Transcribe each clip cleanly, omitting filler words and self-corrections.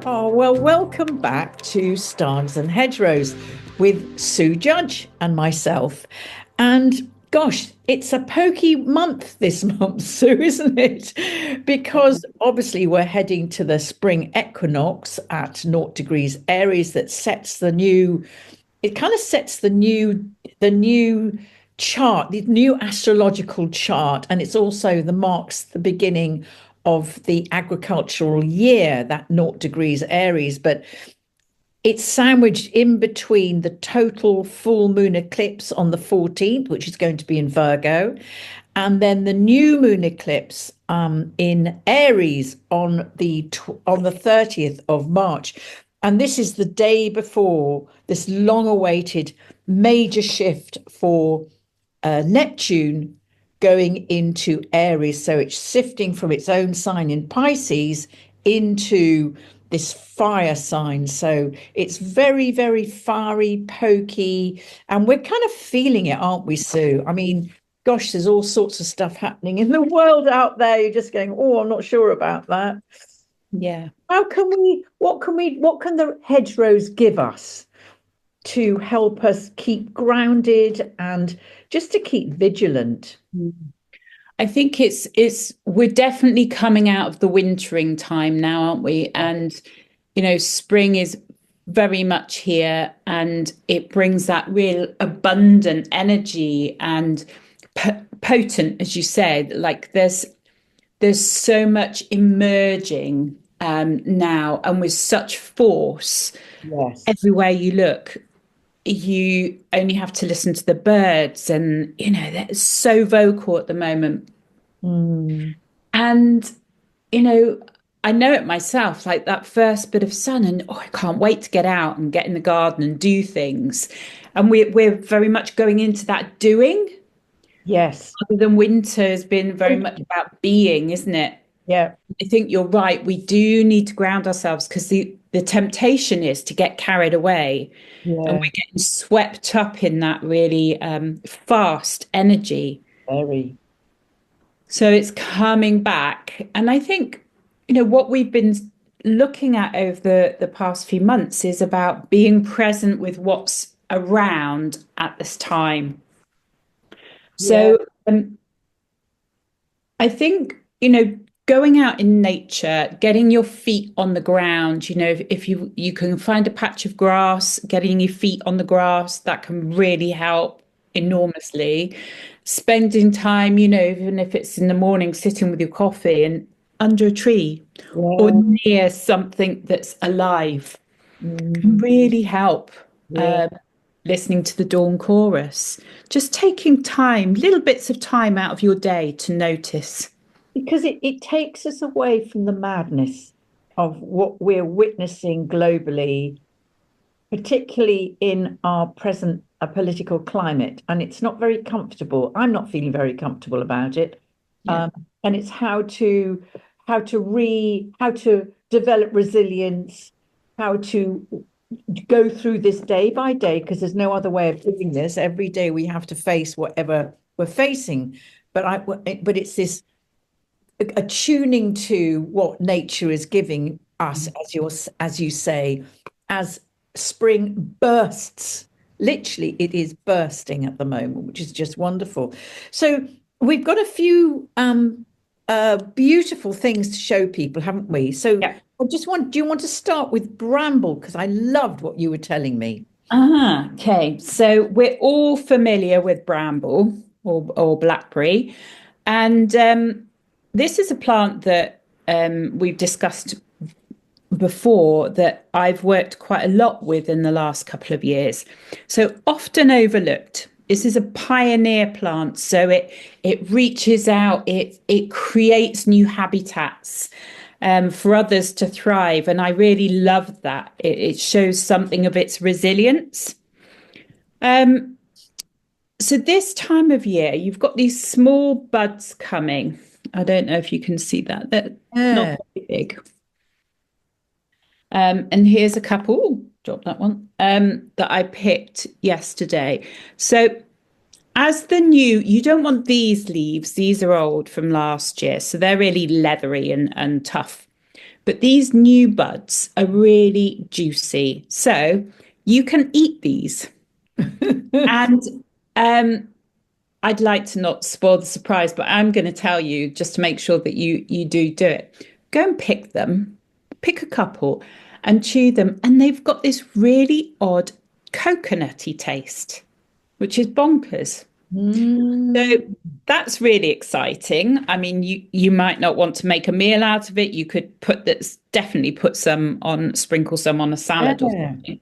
Oh, well, welcome back to Stars and Hedgerows with Sue Judge and myself. And gosh, it's a pokey month this month, Sue, isn't it? Because obviously we're heading to the spring equinox at 0 degrees Aries that sets it kind of sets the new chart, the new astrological chart, and it's also marks the beginning of the agricultural year, that 0 degrees Aries, but it's sandwiched in between the total full moon eclipse on the 14th, which is going to be in Virgo, and then the new moon eclipse in Aries on the 30th of March. And this is the day before this long-awaited major shift for Neptune going into Aries. So it's shifting from its own sign in Pisces into this fire sign. So it's very, very fiery, pokey, and we're kind of feeling it, aren't we, Sue? I mean, gosh, there's all sorts of stuff happening in the world out there. You're just going, oh, I'm not sure about that. Yeah. What can the hedgerows give us to help us keep grounded and just to keep vigilant? I think we're definitely coming out of the wintering time now, aren't we? And spring is very much here, and it brings that real abundant energy and potent, as you said. Like there's so much emerging now, and with such force Yes. everywhere you look. You only have to listen to the birds, and they're so vocal at the moment. Mm. And I know it myself, like that first bit of sun, and I can't wait to get out and get in the garden and do things. And we're very much going into that doing, Yes. rather than winter has been very much about being, isn't it? Yeah. I think you're right. We do need to ground ourselves, because the temptation is to get carried away, and Yeah. we're getting swept up in that really fast energy. Very. So it's coming back. And I think, what we've been looking at over the past few months is about being present with what's around at this time. Yeah. So I think, going out in nature, getting your feet on the ground, if you can find a patch of grass, getting your feet on the grass, that can really help enormously. Spending time, even if it's in the morning, sitting with your coffee and under a tree or Yeah. near something that's alive can Mm. really help. Yeah. Um, Listening to the dawn chorus, just taking time, little bits of time out of your day to notice. Because it takes us away from the madness of what we're witnessing globally, particularly in our present political climate. And it's not very comfortable. I'm not feeling very comfortable about it. Yeah. And it's how to develop resilience, how to go through this day by day, because there's no other way of doing this. Every day we have to face whatever we're facing. But it's this attuning to what nature is giving us, as you say, as spring bursts. Literally, it is bursting at the moment, which is just wonderful. So we've got a few beautiful things to show people, haven't we? So Yeah. do you want to start with Bramble? Because I loved what you were telling me. Okay. So we're all familiar with bramble or blackberry. And this is a plant that we've discussed before, that I've worked quite a lot with in the last couple of years. So often overlooked. This is a pioneer plant, so it reaches out, it creates new habitats for others to thrive, and I really love that. It shows something of its resilience. Um, so this time of year, you've got these small buds coming. I don't know if you can see that. They're not Yeah. very big. And here's a couple, drop that one, that I picked yesterday. So you don't want these leaves. These are old from last year. So they're really leathery and tough. but these new buds are really juicy. So you can eat these. And I'd like to not spoil the surprise, but I'm going to tell you just to make sure that you do it. Go and pick them, pick a couple, and chew them. And they've got this really odd coconutty taste, which is bonkers. So Mm. that's really exciting. I mean, you might not want to make a meal out of it. You could definitely put some on, sprinkle some on a salad or Yeah. something.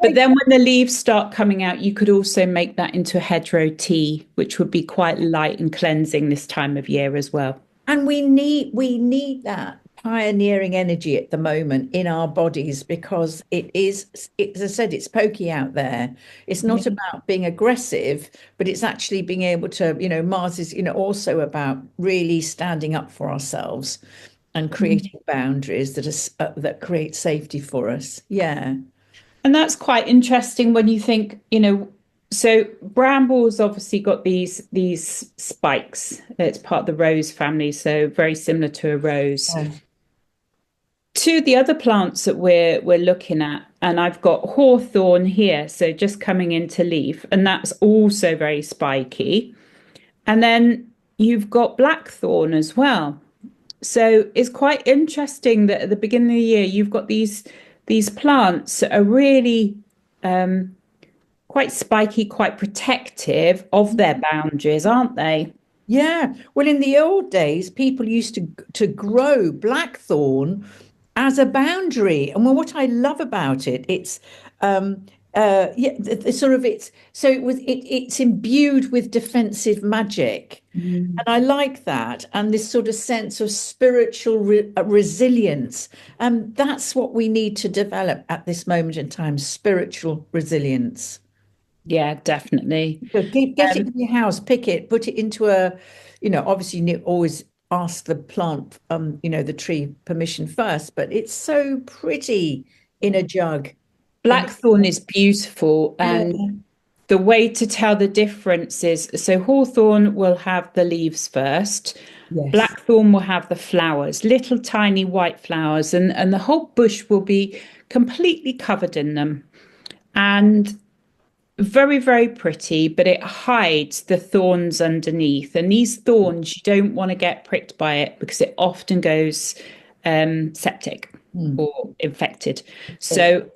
But then when the leaves start coming out, you could also make that into a hedgerow tea, which would be quite light and cleansing this time of year as well. And we need that pioneering energy at the moment in our bodies because as I said, it's pokey out there. It's not Yeah. about being aggressive, but it's actually being able to, Mars is, also about really standing up for ourselves and creating boundaries that create safety for us. Yeah. And that's quite interesting when you think, so Bramble's obviously got these spikes. It's part of the rose family, so very similar to a rose. Yeah. Two the other plants that we're looking at, and I've got hawthorn here, so just coming into leaf, and that's also very spiky. And then you've got blackthorn as well. So it's quite interesting that at the beginning of the year you've got these plants that are really quite spiky, quite protective of their boundaries, aren't they? Yeah. Well, in the old days, people used to grow blackthorn as a boundary. And well, what I love about it, it's yeah, the sort of it's imbued with defensive magic. Mm. And I like that. And this sort of sense of spiritual resilience. That's what we need to develop at this moment in time, spiritual resilience. Yeah, definitely. So get it in your house, pick it, put it into obviously you always ask the plant, the tree permission first, but it's so pretty in a jug. In Blackthorn is beautiful, Yeah. and the way to tell the difference is so hawthorn will have the leaves first, Yes. blackthorn will have the flowers, little tiny white flowers, and the whole bush will be completely covered in them. And very, very pretty, but it hides the thorns underneath. And these thorns, you don't want to get pricked by it because it often goes septic Mm. or infected. So,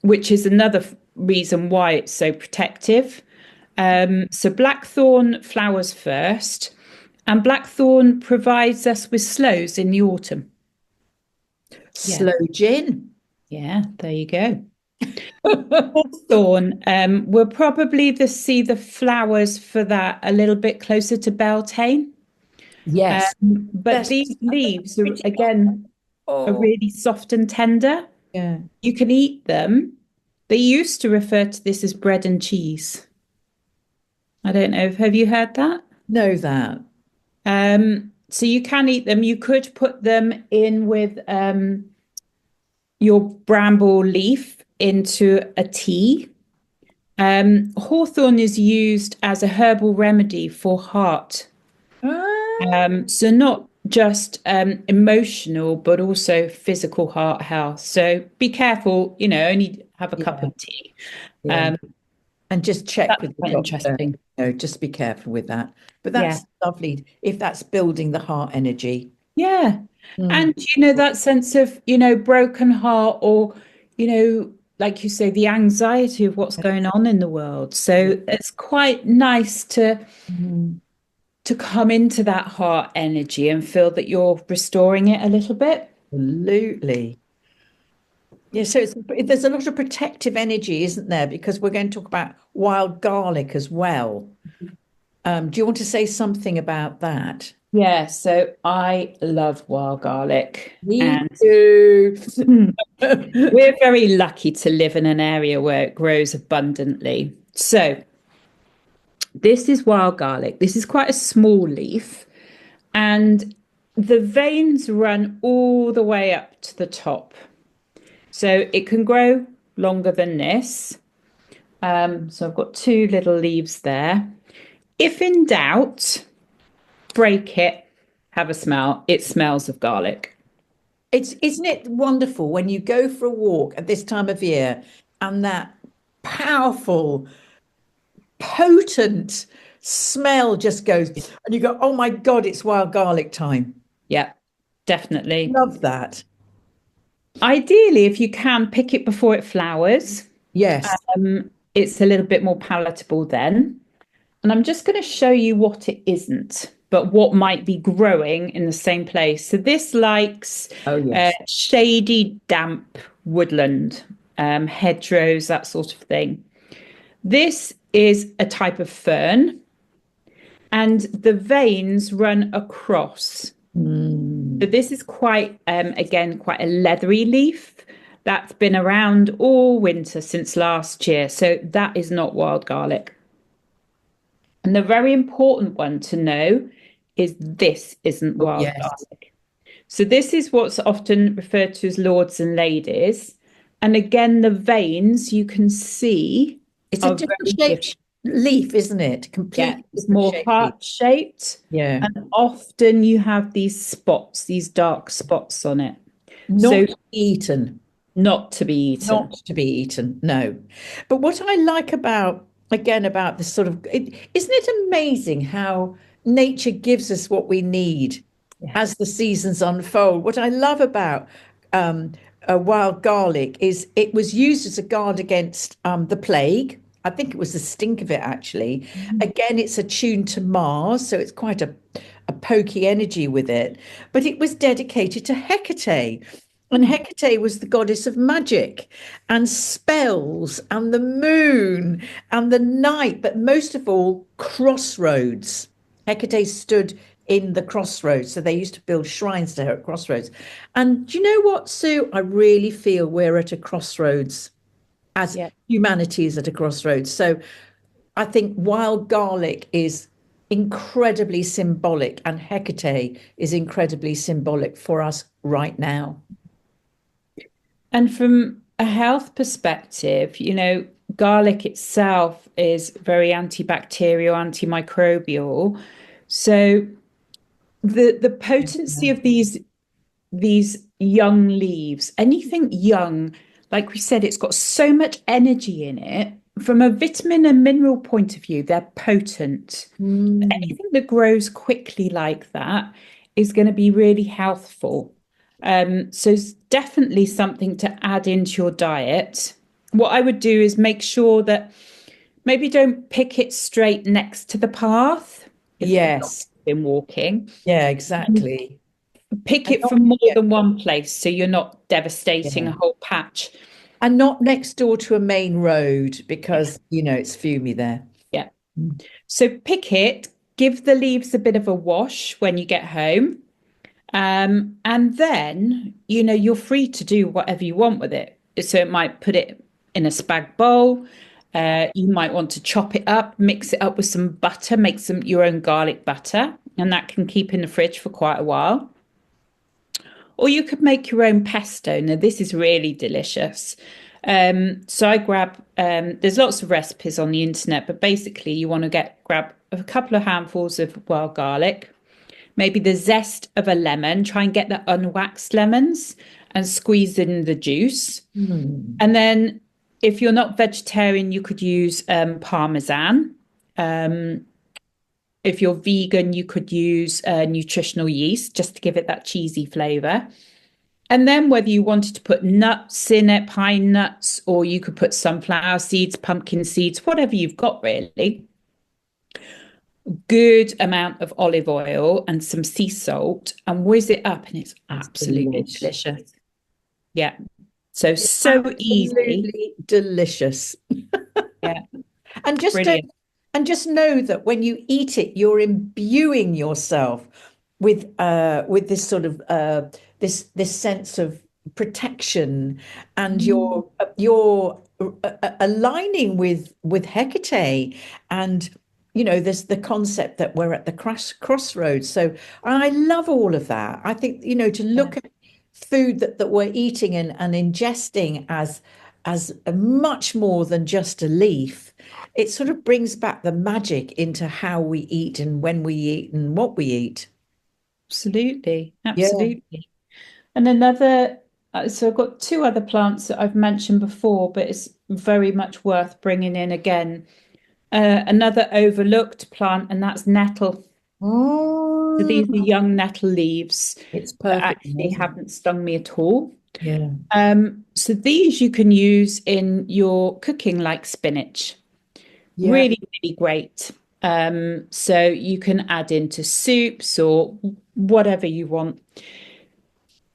which is another reason why it's so protective. So, blackthorn flowers first, and blackthorn provides us with sloes in the autumn. Yeah, Sloe gin. yeah, there you go. Thorn, we'll probably see the flowers for that a little bit closer to Beltane. Yes. But Yes. these leaves are Pretty. again are Oh, really soft and tender. yeah. You can eat them. They used to refer to this as bread and cheese. I don't know. Have you heard that? Know that. So you can eat them. You could put them in with your bramble leaf into a tea. Hawthorn is used as a herbal remedy for heart. Ah, So not just emotional, but also physical heart health. So be careful, only have a cup yeah. of tea. Yeah. Um, And just check that's with the quite doctor. interesting. Just be careful with that. But Yeah. that's lovely if that's building the heart energy. Yeah. Mm. And, that sense of, broken heart or, like you say, the anxiety of what's going on in the world. So it's quite nice Mm. to come into that heart energy and feel that you're restoring it a little bit. Absolutely. Yeah, so there's a lot of protective energy, isn't there? Because we're going to talk about wild garlic as well. Do you want to say something about that? Yeah, so I love wild garlic, Me and too. we're very lucky to live in an area where it grows abundantly. So this is wild garlic. This is quite a small leaf, and the veins run all the way up to the top. So it can grow longer than this. So I've got two little leaves there. If in doubt, break it, have a smell. It smells of garlic. It's isn't it wonderful when you go for a walk at this time of year and that powerful, potent smell just goes, and you go, oh my God, it's wild garlic time. Yeah, definitely. Love that. Ideally, if you can pick it before it flowers, Yes. it's a little bit more palatable then. And I'm just going to show you what it isn't, but what might be growing in the same place. So this likes Oh, yes. shady, damp woodland, hedgerows, that sort of thing. This is a type of fern, and the veins run across. So Mm. this is quite, again, quite a leathery leaf that's been around all winter since last year. So that is not wild garlic. And the very important one to know is this isn't Oh, wild yes. garlic. So this is what's often referred to as lords and ladies. And again, the veins you can see It's a are different very different. shaped leaf, isn't it? Yeah, Completely it's different more shape leaf. heart shaped. Yeah. And often you have these spots, these dark spots on it. So Not eaten. not to be Not eaten. to be eaten, no. But what I like about, again, about this sort of, isn't it amazing how nature gives us what we need Yeah. as the seasons unfold? What I love about um, wild garlic is it was used as a guard against the plague. I think it was the stink of it, actually. Again, it's attuned to Mars, so it's quite a pokey energy with it. But it was dedicated to Hecate. And Hecate was the goddess of magic and spells and the moon and the night, but most of all, crossroads. Hecate stood in the crossroads. So they used to build shrines to her at crossroads. And do you know what, Sue? I really feel we're at a crossroads as Yeah. humanity is at a crossroads. So I think wild garlic is incredibly symbolic, and Hecate is incredibly symbolic for us right now. And from a health perspective, garlic itself is very antibacterial, antimicrobial. So the potency of these young leaves, anything young, like we said, it's got so much energy in it. From a vitamin and mineral point of view, they're potent. Mm. Anything that grows quickly like that is going to be really healthful. So it's definitely something to add into your diet. What I would do is make sure that maybe don't pick it straight next to the path if you've not Yes. been walking. Yeah, exactly. Pick And it not, from more yeah, than one place so you're not devastating yeah. a whole patch. And not next door to a main road Yeah, because, it's fumey there. yeah. So pick it, give the leaves a bit of a wash when you get home. And then, you're free to do whatever you want with it. So it might put it in a spag bowl. You might want to chop it up, mix it up with some butter, make some your own garlic butter, and that can keep in the fridge for quite a while. Or you could make your own pesto. Now, this is really delicious. So I grab, there's lots of recipes on the internet, but basically you want to grab a couple of handfuls of wild garlic, maybe the zest of a lemon, try and get the unwaxed lemons and squeeze in the juice. Mm. And then if you're not vegetarian, you could use Parmesan. Um, if you're vegan, you could use nutritional yeast just to give it that cheesy flavor. And then whether you wanted to put nuts in it, pine nuts, or you could put sunflower seeds, pumpkin seeds, whatever you've got really. Good amount of olive oil and some sea salt and whiz it up, and it's That's absolutely delicious. delicious. Yeah. So easy. Absolutely delicious. Yeah. And just don't, Brilliant. and just know that when you eat it, you're imbuing yourself with this sort of this sense of protection, and Mm. you're aligning with Hecate, and there's the concept that we're at the crossroads. So I love all of that. I think to Yeah, look at food that we're eating and ingesting as a much more than just a leaf. It sort of brings back the magic into how we eat and when we eat and what we eat. absolutely. Yeah. Absolutely. And another, so I've got two other plants that I've mentioned before, but it's very much worth bringing in again. Another overlooked plant, and that's nettle. So Oh, these are young nettle leaves it's that perfect, actually isn't it? haven't stung me at all. Yeah. So these you can use in your cooking like spinach. Yeah. Really, really great. So you can add into soups or whatever you want.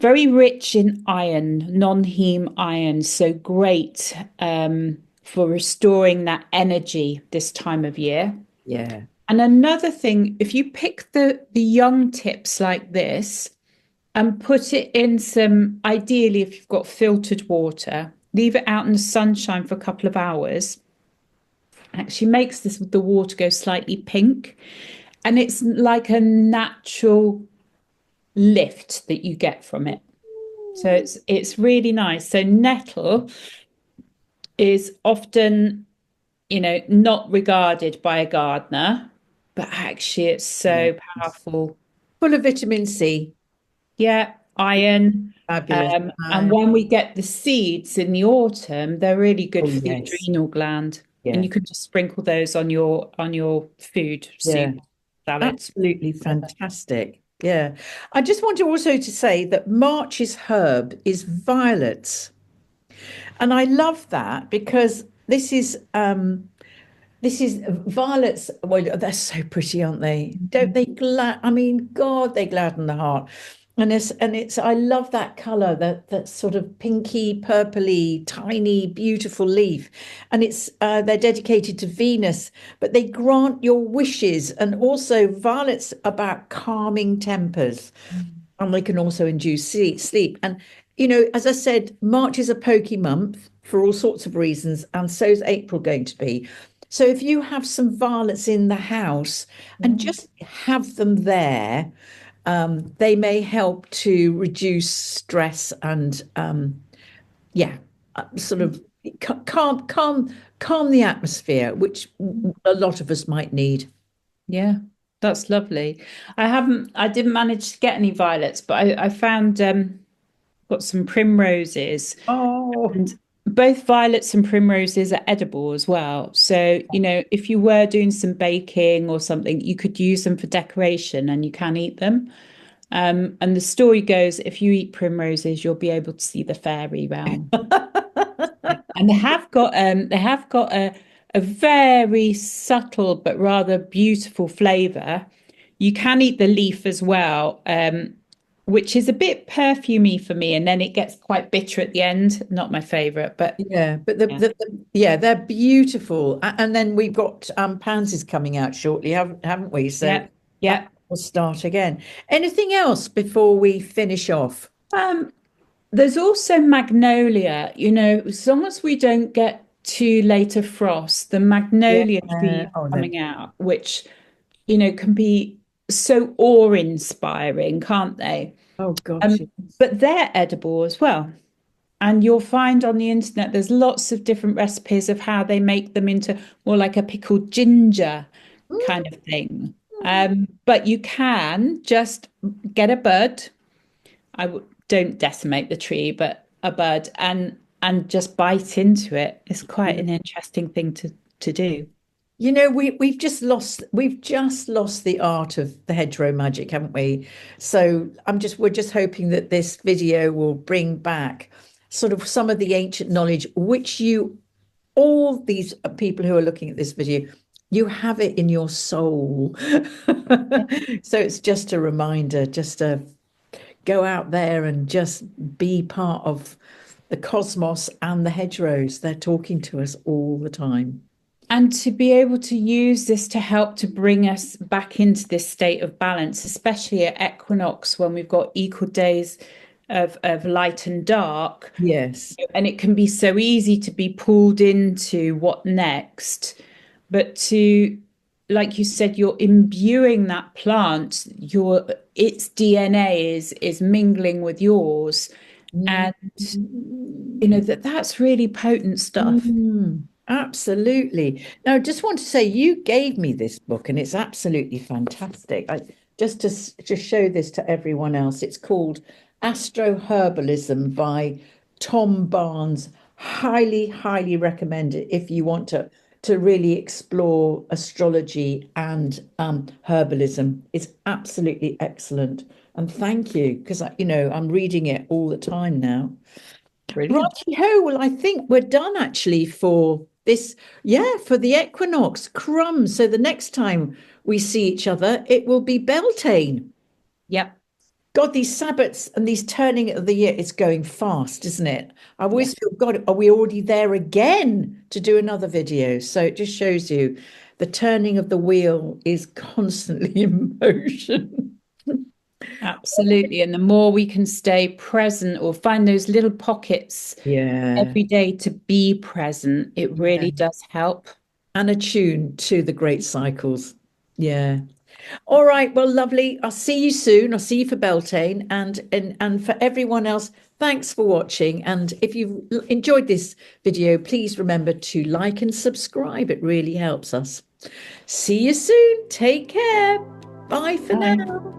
Very rich in iron, non-heme iron, so great for restoring that energy this time of year. Yeah. And another thing, if you pick the young tips like this and put it in some, ideally if you've got filtered water, leave it out in the sunshine for a couple of hours, actually makes the water go slightly pink. And it's like a natural lift that you get from it. So it's really nice. So nettle is often, not regarded by a gardener, but actually it's so Yes. powerful. Full of vitamin C. Yeah, iron. Fabulous. And when we get the seeds in the autumn, they're really good Oh, for the yes. adrenal gland. And Yeah. you can just sprinkle those on your food, Yeah. soup, salads. Absolutely fantastic. Yeah. I just want to also to say that March's herb is violets. And I love that because this is violets. Well, they're so pretty, aren't they? Don't they glad? I mean, God, they gladden the heart. And it's. I love that color, that sort of pinky, purpley, tiny, beautiful leaf. And they're dedicated to Venus, but they grant your wishes. And also, violets about calming tempers, and they can also induce sleep. And as I said, March is a pokey month for all sorts of reasons, and so is April going to be. So if you have some violets in the house and Yeah. just have them there, they may help to reduce stress and yeah, sort of calm the atmosphere, which a lot of us might need. Yeah, that's lovely. I didn't manage to get any violets, but I found got some primroses, Oh, and both violets and primroses are edible as well. So, if you were doing some baking or something, you could use them for decoration and you can eat them. And the story goes, if you eat primroses, you'll be able to see the fairy realm. And they have got a very subtle but rather beautiful flavor. You can eat the leaf as well, which is a bit perfumey for me, and then it gets quite bitter at the end. Not my favorite, but yeah, but yeah, yeah, they're beautiful. And then we've got pansies coming out shortly, haven't we? So yeah, that yeah. will start again. Anything else before we finish off? Um, there's also magnolia. As long as we don't get too late of frost, the Yeah. magnolia trees Oh no. coming out, which can be so awe-inspiring, can't they? Oh gosh. Yes. But they're edible as well. And you'll find on the internet there's lots of different recipes of how they make them into more like a pickled ginger kind of thing. But you can just get a bud. Don't decimate the tree, but a bud and just bite into it. It's quite Mm. an interesting thing to do. We've just lost the art of the hedgerow magic, haven't we? So we're just hoping that this video will bring back sort of some of the ancient knowledge, which all these people who are looking at this video, you have it in your soul. So it's just a reminder, just to go out there and just be part of the cosmos and the hedgerows. They're talking to us all the time. And to be able to use this to help to bring us back into this state of balance, especially at equinox when we've got equal days of light and dark. Yes. And it can be so easy to be pulled into what next. But like you said, you're imbuing that plant, its DNA is mingling with yours. Mm. And that's really potent stuff. Absolutely. Now, I just want to say you gave me this book and it's absolutely fantastic. Just to show this to everyone else, it's called Astroherbalism by Tom Barnes. Highly, highly recommend it if you want to really explore astrology and herbalism. It's absolutely excellent. And thank you, because I'm reading it all the time now. Brilliant. Righty-ho, well, I think we're done actually for this, yeah, for the equinox. Crumbs. So the next time we see each other, it will be Beltane. Yep. God, these Sabbats and these turning of the year, it's going fast, isn't it? I Yeah. always feel, God, are we already there again to do another video? So it just shows you the turning of the wheel is constantly in motion. Absolutely. And the more we can stay present or find those little pockets Yeah. every day to be present, it Yeah. really does help. And attuned to the great cycles. Yeah. All right. Well, lovely. I'll see you soon. I'll see you for Beltane and for everyone else. Thanks for watching. And if you've enjoyed this video, please remember to like and subscribe. It really helps us. See you soon. Take care. Bye for Bye. now.